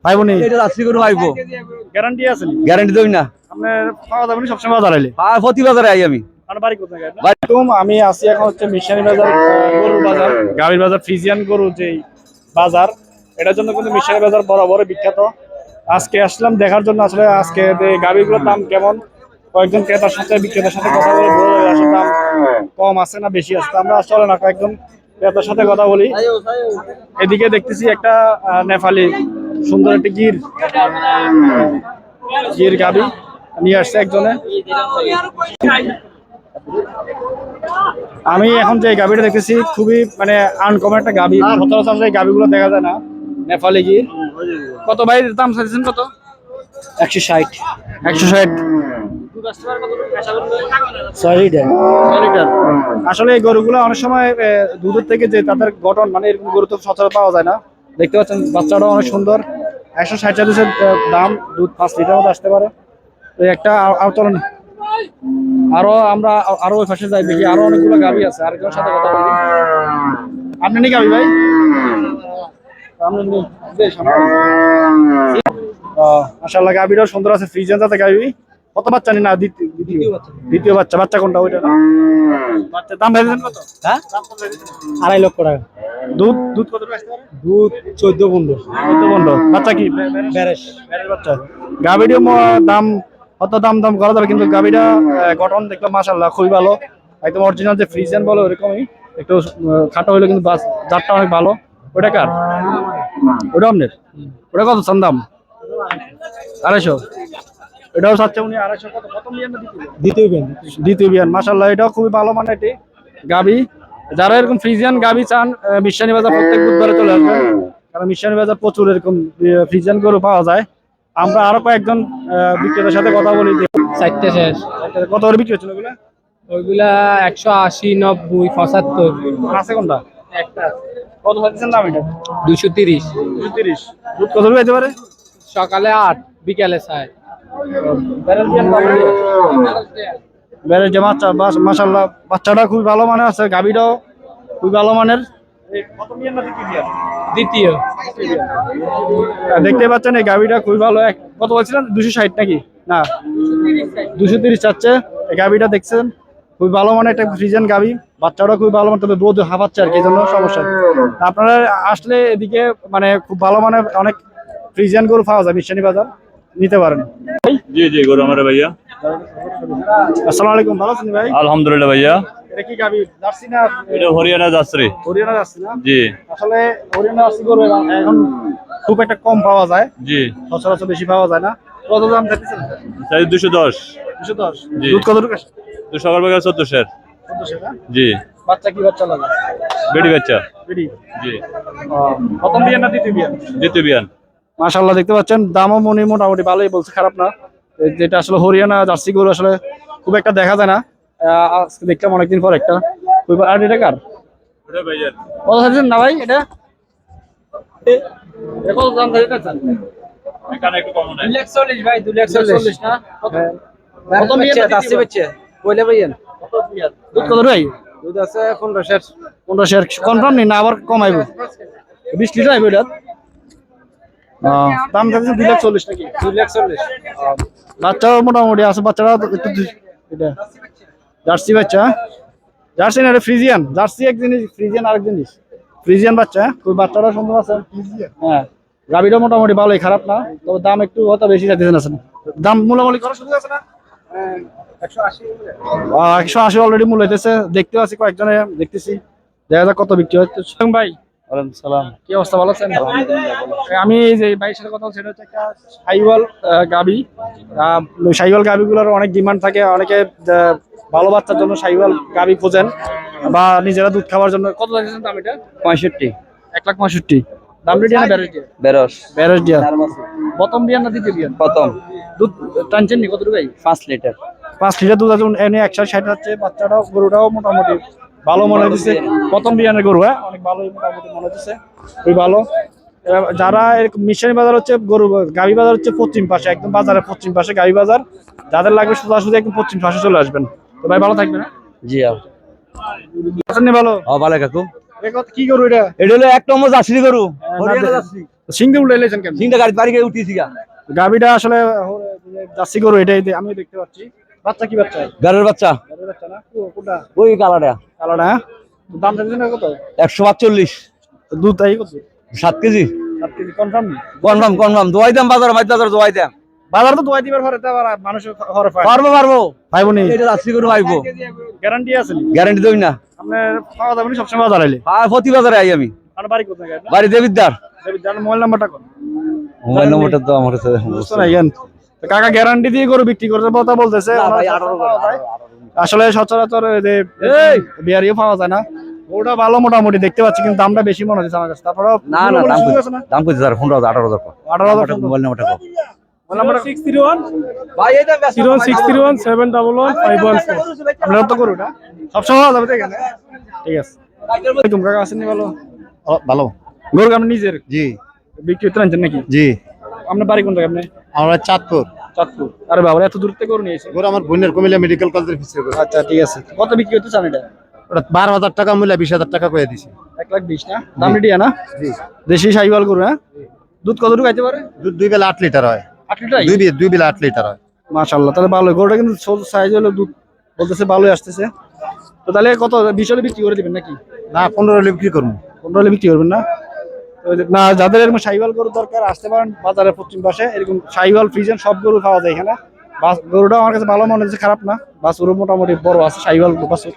পাইবো নি? এটা রাত্রি করে পাইবো। গ্যারান্টি আছে? গ্যারান্টি দেই না। আপনার পাওয়া যাবে না সবসময় বাজার আইলে? প্রতি বাজারে আই আমি। বাড়ি কোথায়? আমি আছি এখন হচ্ছে মিশনারি বাজার, গরুর বাজার, গাভীর বাজার, ফ্রিজিয়ান গরু যে বাজার, এটার জন্য কিন্তু মিশনারি বাজার বরাবর বিখ্যাত। আজকে আসলাম দেখার জন্য আসলে আজকে গাভীগুলোর দাম কেমন, কয়েকজন ক্রেতার সাথে বিক্রেতার সাথে কথা বলে বোঝা যায় আসলে দাম কম আছে না বেশি আছে। আমরা চলে না কয়েকজন ক্রেতার সাথে কথা বলি। এদিকে দেখতেছি একটা নেপালি সুন্দর একটি গির গাভী নিয়ে আসছে একজনে। আমি এখন যে গাভীটা দেখতেছি খুবই মানে আনকমন একটা গাভী, সচরাচর এই গাভীগুলো দেখা যায় না। নেপালি গির। কত ভাই দাম চাইছেন? কত? 160। 160। আসলে এই গরুগুলো অনেক সময় দুধের থেকে যে তাদের গঠন, মানে এরকম গরু তো সচরাচর পাওয়া যায় না। দেখতে পাচ্ছেন বাচ্চাটাও অনেক সুন্দর। 160 দাম, দুধ 5 লিটার মতো আসতে পারে। তো একটা চলেন আরো আমরা আরো ওই পাশে যাই, দেখি আরো অনেকগুলো গাভী আছে। আরেকজনের সাথে কথা বলি। আপনি নি গাভী ভাই? মাশাআল্লাহ গাভীটাও সুন্দর আছে, ফ্রিজিয়ান জাতের গাভী। কত বাচ্চা নি? না দ্বিতীয় বাচ্চা। বাচ্চা কোনটা? ওইটা না? বাচ্চা দাম ভাই কত? হ্যাঁ, 2.5 লক্ষ টাকা। দুধ কত আসতে পারে? দুধ 14-15। বাচ্চা কি ব্যারেশ বাচ্চা? গাভীটির দাম কত? দাম করা যাবে, কিন্তু গাভীটা গঠন দেখলাম মাশাআল্লাহ খুবই ভালো, একদম অরিজিনাল যে ফ্রিজিয়ান বলে ওরকমই। একটু খাটো হইলে কিন্তু জাতটা অনেক ভালো। ওটা কার? ওটা আপনার? ওটা কত চান দাম? 250। এটাও চাচ্ছে উনি 250। কত? প্রথম বিয়ান না দ্বিতীয় বিয়ান? মাশাআল্লাহ এটাও খুবই ভালো মানের একটি গাভী। যারা এরকম ফ্রিজিয়ান গাভী চান, মিশনারি বাজার প্রত্যেক বুধবারে চলে আসবেন, কারণ মিশনারি বাজার প্রচুর এরকম ফ্রিজিয়ান গরু পাওয়া যায়। আমরা আরো কয়েকজন বিক্রেতার সাথে কথা বলি। 4টে শেষ। কত করে বিক্রি হচ্ছিল ওগুলা? ওইগুলা 180, 90, 75। আছে কোনটা? একটা কত হচ্ছেন দাম এটা? 230। 230। দুধ কত হইতে পারে? সকালে 8, বিকালে 4। বেড়ে যে বাচ্চা, মাশাআল্লাহ বাচ্চাটা খুবই ভালো মানের আছে, গাভীটাও খুবই ভালো মানের। দ্বিতীয়। দেখতে পাচ্ছেন এই গাভীটা খুবই ভালো। কত বলছিলেন? 260 নাকি? না 230 চাচ্ছে। এই গাভীটা দেখছেন খুবই ভালো মানের একটা ফ্রিজিয়ান গাভী। বাচ্চাটা খুবই ভালো মানের, তবে রোদ হাঁপাচ্ছে আর কি, এই জন্য সমস্যা। আপনারা আসলে এদিকে মানে খুব ভালো মানের অনেক ফ্রিজিয়ান গরু পাওয়া যায়, মিশনারি বাজার নিতে পারেন। জি গরু আমার ভাইয়া। আসসালামু আলাইকুম, ভালো আছেন ভাই? আলহামদুলিল্লাহ ভাইয়া। এটা কি গাভী? জার্সি না? এটা হরিয়ানা যাত্রী। হরিয়ানা জার্সি না? জি। আসলে হরিয়ানা জার্সি গরু এখন খুব একটা কম পাওয়া যায়, জি। সচরাচর বেশি পাওয়া যায় না। কত দাম চাইছেন? চাই 210। 210। জি। দুধ কতটুকু আসে? তো সকাল বেলা 1400। 1400 না? জি। বাচ্চা কি বাচ্চা লাগে? বেডি বাচ্চা। বেডি। জি। প্রথম বিয়ান না দ্বিতীয় বিয়ান? দ্বিতীয় বিয়ান। মাশাআল্লাহ দেখতে পাচ্ছেন দামও মোটামুটি ভালোই বলছে, খারাপ না। যেটা আসলে হরিয়ানা জার্সি গরু আসলে খুব একটা দেখা যায় না। আজকে দেখলাম অনেকদিন পর একটা। আর এটা কার? ওটা ভাইয়ার। কত চাইছেন না ভাই এটা? কত দাম চাইছেন? এখানে একটু কম নাই। 240 ভাই, 240 না? প্রথম বিয়ান না দাসি বাচ্চা। কইলে ভাইয়েন। দুধ কত ভাই? দুধ আছে 15 15 কনফার্ম নি না আবার কমাইব? 20 লিটার আইব এটা? দাম চাইছেন 240 নাকি? 240। বাচ্চাও মোটামুটি আছে, বাচ্চারা একটু এটা জার্সি বাচ্চা। জার্সি না এটা ফ্রিজিয়ান। জার্সি এক জিনিস, ফ্রিজিয়ান আরেক জিনিস। ফ্রিজিয়ান বাচ্চা, ওই বাচ্চারা সুন্দর আছে। হ্যাঁ, গাভীটা মোটামুটি ভালোই, খারাপ না, তবে দাম একটু হয়তো বেশি চাইতেছেন। আছেন দাম মূলামূলি করার সুযোগ আছে না? 180 অলরেডি মূল হইতেছে। দেখতে আছি কয়েকজনে দেখতেছি, দেখা যাক কত বিক্রি হচ্ছে। ভাই ওয়ালাইকুম সালাম। কি অবস্থা, ভালো আছেন? আমি এই যে ভাইয়ের সাথে কথা বলছি, এটা হচ্ছে একটা শাহিওয়াল গাভী। শাহিওয়াল গাভীগুলোর অনেক ডিমান্ড থাকে, অনেকে ভালো বাচ্চার জন্য শাহিওয়াল গাভী খোঁজেন বা নিজেরা দুধ খাওয়ার জন্য। কত লাগছে দাম এটা? 65। 1,65,000। দাম রেডি না? ব্যারেজ দিয়া। প্রথম বিয়ান না দ্বিতীয় বিয়ান? প্রথম। দুধ টানছেন নি কতটুকু ভাই? 5 লিটার। 5 লিটার দুধ আছে এনে 160 হচ্ছে। বাচ্চাটাও গরুটাও মোটামুটি ভালো মনে হচ্ছে। প্রথম বিয়ানের গরু, হ্যাঁ অনেক ভালোই মোটামুটি মনে হচ্ছে, খুবই ভালো। যারা এরকম মিশনারি বাজার হচ্ছে গরু গাভী বাজার হচ্ছে পশ্চিম পাশে, একদম বাজারের পশ্চিম পাশে গাভী বাজার। যাদের লাগবে সোজাসুজি একদম পশ্চিম পাশে চলে আসবেন। তো ভাই ভালো থাকবেন। জি আছেন নি ভালো? ভালো কাকু। কি গরু এটা? এটা হলো 1 নম্বর জার্সি গরু, হরিয়ানা জার্সি। সিংহে উঠে এলেছেন কেন? সিংটা গাড়ি বাড়ি গিয়ে উঠিয়েছি গা। গাবিটা আসলে জার্সি গরু, এটাই আমি দেখতে পাচ্ছি। বাচ্চা কি বাচ্চা? গাড়ির বাচ্চা গাবির বাচ্চা না? কোনটা? ওই কালারটা কালোটা, হ্যাঁ? তো দাম চাইছেন না কত? 145 তো দুধ তাই কত? 7 কেজি 7 কেজি কনফার্ম? কনফার্ম দোয়াই দাম বাজার মাইত বাজার দোয়াই দাম বাজার তো দোয়াই দিবার পরে তো আবার মানুষ ঘরে পায়। পারবো পাইবো নি? এটা রাত্রি করে পাইবো, গ্যারান্টি আছে নি? গ্যারান্টি দেই না। আপনার পাওয়া যাবে না সবসময় বাজার আইলে? আর প্রতি বাজারে আই আমি। আপনার বাড়ি কোথায়? বাড়ি দেবিদ্দার। জানেন মোবাইল নাম্বারটা কোন? মোবাইল নম্বরটা তো আমার কাছে বুঝতে নাই কেন? তো কাকা গ্যারান্টি দিয়ে গরু বিক্রি করতে কথা বলতেছে। না ভাই, ওনার 18 পাওয়া যায়। আসলে সচরাচর বিয়ারিও পাওয়া যায় না। ওটা ভালো মোটামুটি দেখতে পাচ্ছি, কিন্তু দামটা বেশি মনে হচ্ছে আমার কাছে। তারপরে না দাম কইছে স্যার 15,000 18,000 টাকা। 18,000 মোবাইল নম্বরটা কো। মোবাইল নাম্বার 631 ভাই এটা 0631 711 514। আপনার তো গরুটা সবসময় পাওয়া যাবে তো এখানে? ঠিক আছে। তুমি কাকা আসেননি ভালো? ভালো। গরু আপনি নিজের জি বিক্রি করতে আনছেন নাকি? জি আপনার বাড়ি কোন জায়গায়? আপনি আমরা চাঁদপুর। চাঁদপুর। আরে বাবা, এত দূর থেকে গরু নিয়েছে? গরু আমার বোনের কুমিল্লা মেডিকেল কলেজের পিছিয়ে গরু। আচ্ছা ঠিক আছে। কত বিক্রি করতে চান এটা? ওটা 12,000 টাকা মূল্য, 20,000 টাকা করে দিছি। 1,20,000 না? দাম রেডিয়া না? জি। দেশি সাইওয়াল গরু, হ্যাঁ? দুধ কতটুকু খাইতে পারে? দুধ 2 বেলা 8 লিটার হয়। 8 লিটার? দুই বেলা 8 লিটার হয়। মাশাআল্লাহ, তাহলে ভালো। গরুটা কিন্তু সাইজ হলো, দুধ বলতেছে ভালোই আসতেছে। তো তাহলে কত 20 হলে বিক্রি করে দিবেন নাকি? না 15 হলে বিক্রি করবো। 15 হলে বিক্রি করবেন না? তো না, যাদের এরকম সাইওয়াল গরু দরকার আসতে পারেন বাজারের পশ্চিম পাশে। এরকম সাইওয়াল ফ্রিজিয়ান সব গরু পাওয়া যায় এখানে। গরুটা আমার কাছে ভালো মনে হচ্ছে, খারাপ না। বাছুরও মোটামুটি বড় আছে, সাইওয়াল বাছুর।